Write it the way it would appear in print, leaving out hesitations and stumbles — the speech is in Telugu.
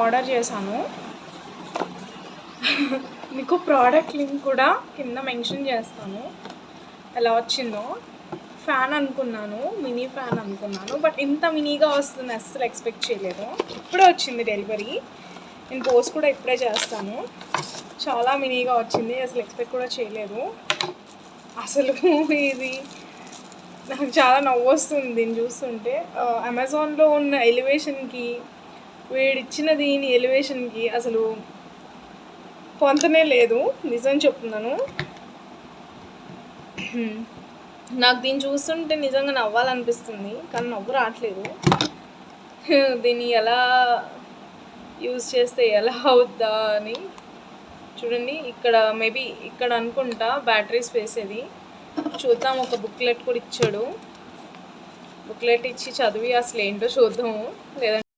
ఆర్డర్ చేశాను. మీకు ప్రోడక్ట్ లింక్ కూడా కింద మెన్షన్ చేస్తాను ఎలా వచ్చిందో. ఫ్యాన్ అనుకున్నాను, మినీ ఫ్యాన్ అనుకున్నాను, బట్ ఇంత మినీగా వస్తుంది అస్సలు ఎక్స్పెక్ట్ చేయలేదు. ఇప్పుడే వచ్చింది డెలివరీ, నేను పోస్ట్ కూడా ఇప్పుడే చేస్తాను. చాలా మినీగా వచ్చింది, అసలు ఎక్స్పెక్ట్ కూడా చేయలేదు. అసలు ఇది నాకు చాలా నవ్వు వస్తుంది దీన్ని చూస్తుంటే. అమెజాన్లో ఉన్న ఎలివేషన్కి వీడిచ్చిన దీని ఎలివేషన్కి అసలు పొంతనే లేదు, నిజం చెప్తున్నాను. నాకు దీన్ని చూస్తుంటే నిజంగా నవ్వాలనిపిస్తుంది, కానీ నవ్వు రావట్లేదు. దీన్ని ఎలా యూజ్ చేస్తే ఎలా అవుద్దా అని. చూడండి, ఇక్కడ మేబీ ఇక్కడ అనుకుంటా బ్యాటరీ స్పేస్ ఇది. చూద్దాం, ఒక బుక్లెట్ కూడా ఇచ్చాడు. బుక్లెట్ ఇచ్చి చదివి అసలు ఏంటో చూద్దాము, లేదంటే